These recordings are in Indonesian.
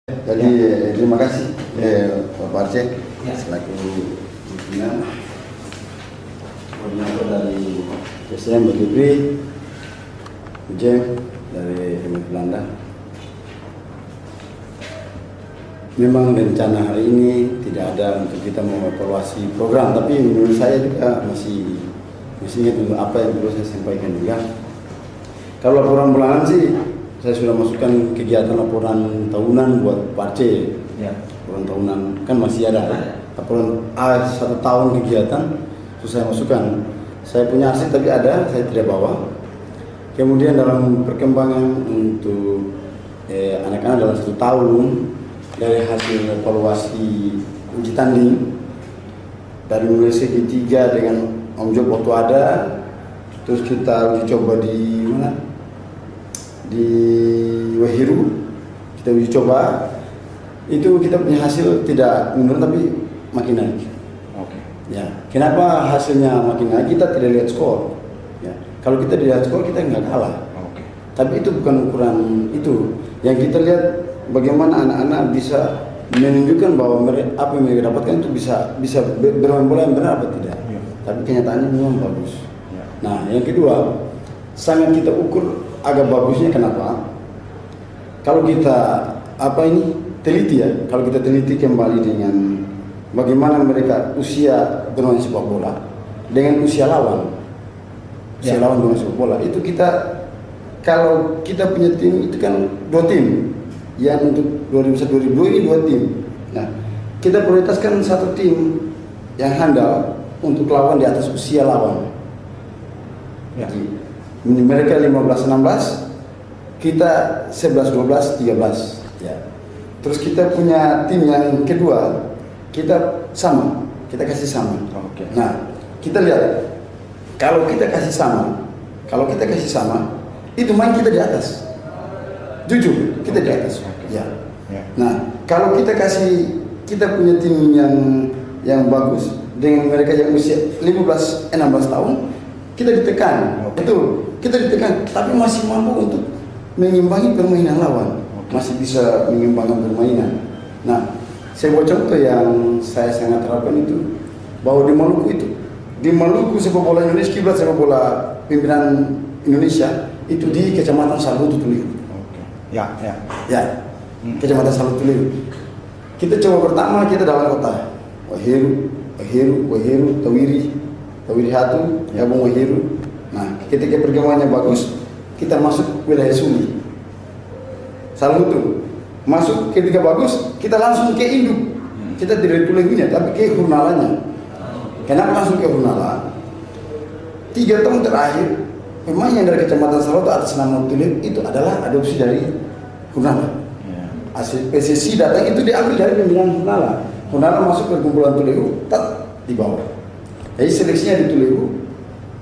Jadi terima kasih Pak Arce selaku pimpinan koordinator dari PSM Bukipri, Ujem dari MF Belanda. Memang rencana hari ini tidak ada untuk kita mengevaluasi program, tapi menurut saya juga masih ingat untuk apa yang perlu saya sampaikan juga. Kalau laporan bulanan sih saya sudah masukkan kegiatan laporan tahunan buat Pak Arce. Ya. Laporan tahunan kan masih ada. Laporan 1 tahun kegiatan itu saya masukkan. Saya punya arsip tapi ada, saya tidak bawa. Kemudian dalam perkembangan untuk anak-anak dalam 1 tahun dari hasil evaluasi uji tanding dari mulai segi 3 dengan Om Job waktu ada, terus kita uji coba di mana? Di Wahiru kita uji coba, itu kita punya hasil tidak menurun tapi makin naik. Oke. Ya, kenapa hasilnya makin naik? Kita tidak lihat skor. Ya, kalau kita lihat skor kita nggak kalah. Oke. Tapi itu bukan ukuran itu. Yang kita lihat bagaimana anak-anak bisa menunjukkan bahwa apa yang mereka dapatkan itu bisa bermain bola yang benar apa tidak. Ya. Tapi kenyataannya memang bagus. Ya. Nah, yang kedua sangat kita ukur agak bagusnya kenapa? Kalau kita teliti ya, kalau kita teliti kembali dengan bagaimana mereka usia bermain sepak bola dengan usia lawan, lawan bermain sepak bola, itu kita kalau kita punya tim itu kan 2 tim, yang untuk 2001-2002 ini 2 tim. Nah, kita prioritaskan 1 tim yang handal untuk lawan di atas usia lawan. Ya. Jadi, mereka 15-16, kita 11-12-13 ya. Terus kita punya tim yang kedua, kita kasih sama. Oke. Nah, kita lihat kalau kita kasih sama, itu main kita di atas. Jujur, kita di atas. Ya. Ya. Nah, kalau kita punya tim yang bagus dengan mereka yang usia 15-16 tahun, kita ditekan. Betul, kita ditekan, tapi masih mampu untuk mengimbangi permainan lawan. Masih bisa mengimbangkan permainan. Nah, saya buat contoh yang saya sangat terapkan itu, bahwa di Maluku sepak bola Indonesia, kiblat sepak bola pimpinan Indonesia itu di Kecamatan Salutu Tuliu. Oke. Ya. Kecamatan Salutu Tuliu. Kita coba pertama kita dalam kota Wahiru, Tawiri Hatu, Gabung Wahiru. Nah, ketika perkembangannya bagus, kita masuk wilayah Suli. Salutu. Masuk ketika bagus, kita langsung ke induk. Kita tidak Tulegunya, tapi ke Hurnalanya. Kenapa langsung ke Hurnala? 3 tahun terakhir, pemain yang dari Kecamatan Salutu atas nama Tuleu itu adalah adopsi dari Hurnala. Hasil PSSI datang itu diambil dari pembinaan Hurnala. Hurnala masuk ke kumpulan Tuleu, di bawah. Jadi seleksinya di Tuleu,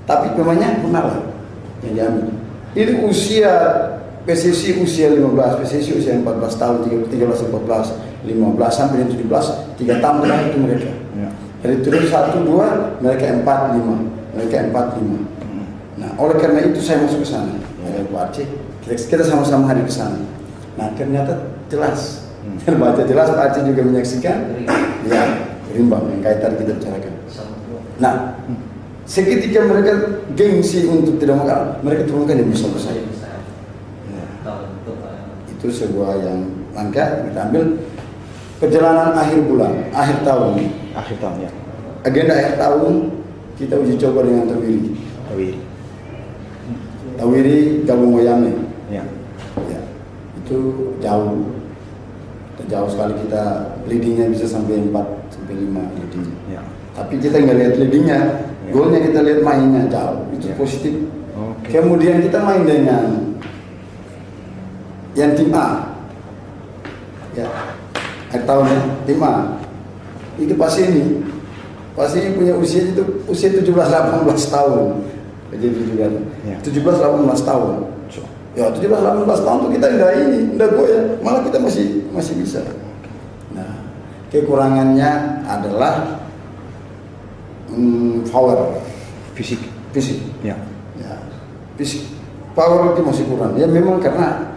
tapi pemainnya Hurnala yang diambil. Ini usia PSSI usia 15, PSSI usia 14 tahun, 13, 14, 15 sampai 17, 3 tahun terakhir itu mereka. Ya. Dari Tuleu 1, 2, mereka 4, 5. Nah, oleh karena itu saya masuk ke sana. Pak Arce, kita sama-sama hadir ke sana. Nah, ternyata jelas, terbaca jelas, Pak Arce juga menyaksikan. Ya, berimbang yang kaitan kita bicarakan. Nah, seketika mereka gengsi untuk tidak makan, mereka turunkan yang bisa bersaing. Itu sebuah yang langkah kita ambil. Perjalanan akhir tahun Ya. Agenda akhir tahun kita uji coba dengan Tawiri Gabung Wayame. Ya. Itu jauh sekali, kita leadingnya bisa sampai 4-5 leadingnya. Ya. Tapi kita nggak lihat leadingnya, golnya kita lihat mainnya jauh, itu positif. Oke. Kemudian kita main dengan yang tim A, ya, akhir tahun ya, tim A. Itu pasti ini punya usia 17-18 tahun, jadi juga 17-18 tahun. Ya 17-18 tahun tuh kita nggak goyah, malah kita masih bisa. Nah, kekurangannya adalah power, fisik. Ya. Fisik, power itu masih kurang. Ya memang karena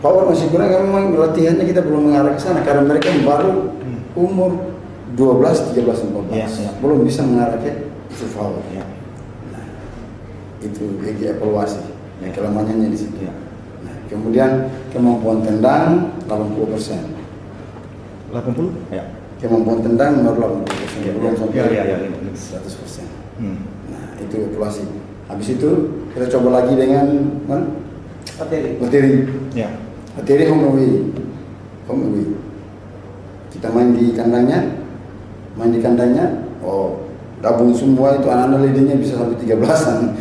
power masih kurang karena memang latihannya kita belum mengarah ke sana karena mereka baru umur 12, 13, 14 Ya, ya. belum bisa mengarah ke isu power. Ya. Nah, itu evaluasi Ya. kelemahannya di situ. Ya. Nah, kemudian kemampuan tendang 80%. 80? Ya. Kemampuan tendang nomor 80%, Ya, belum ya. sampai Ya, ya, ya. 100%. Hmm. Nah, itu evaluasi. Habis itu kita coba lagi dengan materi. Ya. Materi home away. Home away. Kita main di kandangnya. Oh, gabung semua itu anak-anak leadingnya bisa sampai 13-an.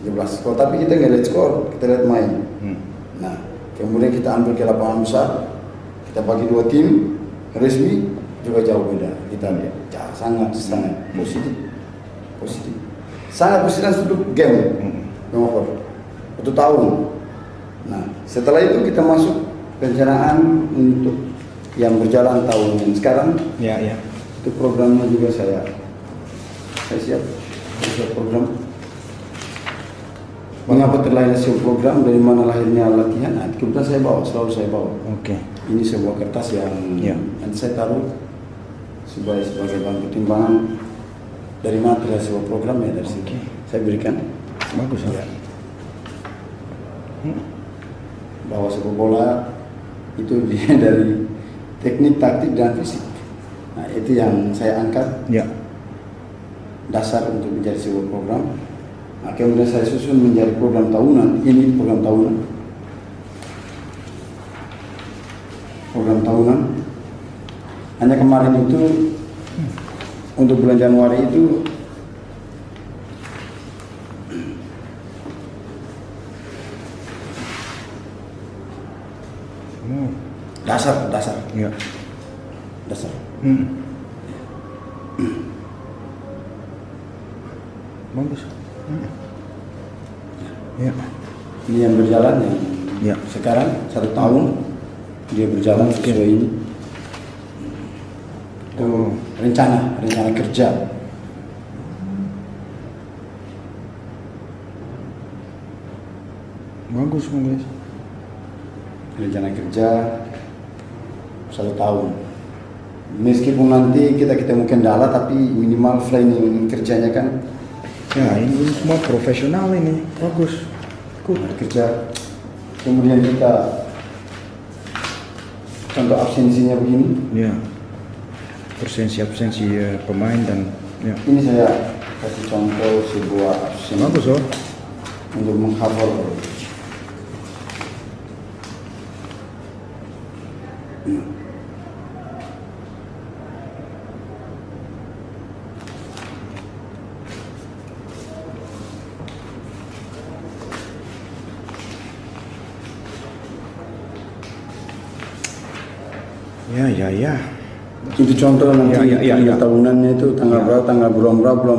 13 skor, tapi kita nggak lihat skor, kita lihat main. Nah, kemudian kita ambil ke lapangan besar, kita bagi 2 tim, resmi juga jauh beda. Kita lihat, sangat positif, sangat positif untuk game, nomor 1 tahun. Nah, setelah itu kita masuk perencanaan untuk yang berjalan tahun yang sekarang. Ya, ya. Itu programnya juga saya siap program. Mengapa terlahirnya sebuah program, dari mana lahirnya latihan? Nah, kebetulan selalu saya bawa. Oke. Ini sebuah kertas yang nanti saya taruh sebagai bahan pertimbangan dari mana terlahir sebuah program ya dari situ. Saya berikan. Bagus ya. Bahwa sebuah bola itu dia dari teknik, taktik, dan fisik. Nah, itu yang saya angkat. Ya. Dasar untuk menjadi sebuah program. Nah, kemudian saya susun menjadi program tahunan. Ini program tahunan. Program tahunan. Hanya kemarin itu untuk bulan Januari itu dasar. Ya. Dasar. Bagus. Ya. Ini yang berjalan Ya. sekarang 1 tahun dia berjalan sesuai ini. Itu rencana kerja. Bagus. Rencana kerja 1 tahun. Meskipun nanti kita ketemu kendala, tapi minimal planning kerjanya kan. Ya, ini semua profesional ini. Bagus. Kerja. Kemudian kita contoh absensinya begini. Ya. Absensi pemain dan ya. Ini saya kasih contoh sebuah absensi. Bagus loh. Untuk menghafal. Ya. Itu contoh nanti Ya. tahunannya itu tanggal berapa, bulan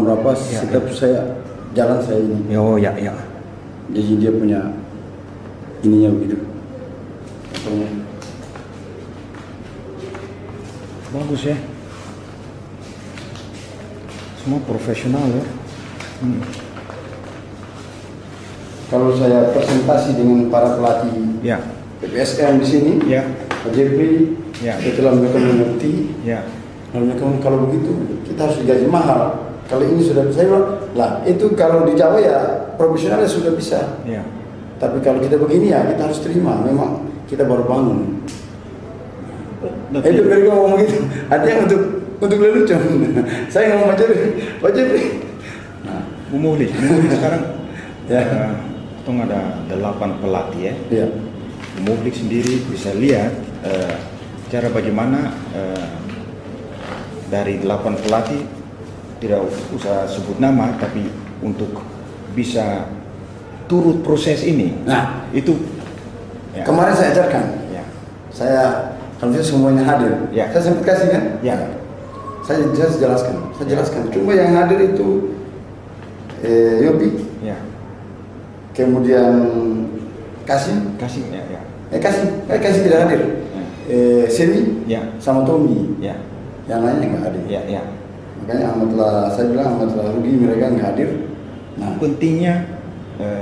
berapa, Ya, setiap saya jalan saya ini. Oh ya. Jadi dia punya ininya begitu. Pokoknya. Bagus ya. Semua profesional ya. Kalau saya presentasi dengan para pelatih Ya. PPSM di sini, Ya. Pak Jeffrey, Ya. setelah mereka mengerti, Ya. lalu mereka ngomong, kalau begitu kita harus digaji mahal. Kalau ini sudah saya bilang, lah itu kalau di Jawa ya profesionalnya sudah bisa. Ya. Tapi kalau kita begini ya kita harus terima. Memang kita baru bangun. Itu mereka ngomong gitu. Artinya untuk lelucon. Saya ngomong Pak Jeffrey. Nah, Bu Muhli sekarang ya. Tung ada 8 pelatih ya. Iya. Bu Muhli sendiri bisa lihat cara bagaimana dari 8 pelatih, tidak usah sebut nama, tapi untuk bisa turut proses ini. Nah, itu ya. kemarin saya ajarkan. Ya. Saya kalau bisa semuanya hadir. Ya. Saya sempat kasih kan? Ya. Saya jelaskan. Cuma yang hadir itu Yopi, Ya. kemudian Kasim, Ya. Kasim tidak hadir. Semi, Ya. sama Tommy. Ya. Yang lainnya nggak hadir. Ya. Makanya saya bilang amatlah rugi mereka nggak hadir. Nah, Pentingnya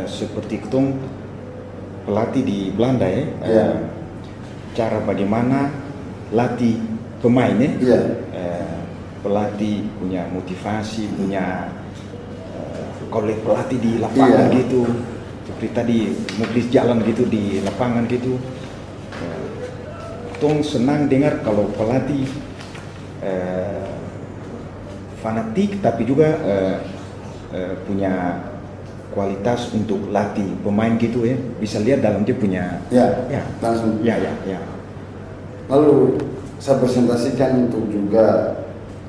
seperti ketong pelatih di Belanda ya, Ya. cara bagaimana latih pemain ya, Iya. pelatih punya motivasi, punya kalau pelatih di lapangan Iya. gitu, seperti tadi Muklis jalan gitu di lapangan gitu, tong senang dengar kalau pelatih fanatik tapi juga punya kualitas untuk latih pemain gitu ya, bisa lihat dalam dia punya Ya, ya langsung. ya. Lalu saya presentasikan untuk juga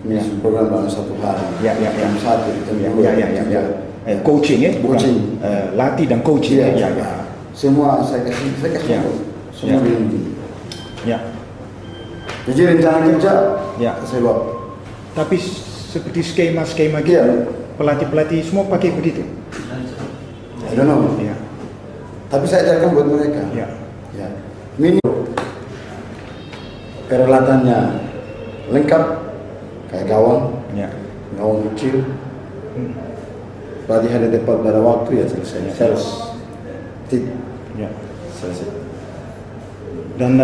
mengisi program dalam 1 hari. Ya. Jam 1, jam 2, jam 3. Coaching ya, bukan Coaching. latih dan coaching. Iya. Ya. Semua saya kasih Ya. semua Ya. begini. Ya. Jadi rencana kerja Ya. saya buat. Tapi seperti skema-skema gitu, Iya. pelatih-pelatih semua pakai begitu. I don't know. Ya. Tapi saya ajarkan buat mereka. Ya. Ya. Peralatannya lengkap, kayak gawang Ya. kecil. Pelatih ada tepat pada waktu ya selesai. Ya. Saya harus Ya. selesai. Dan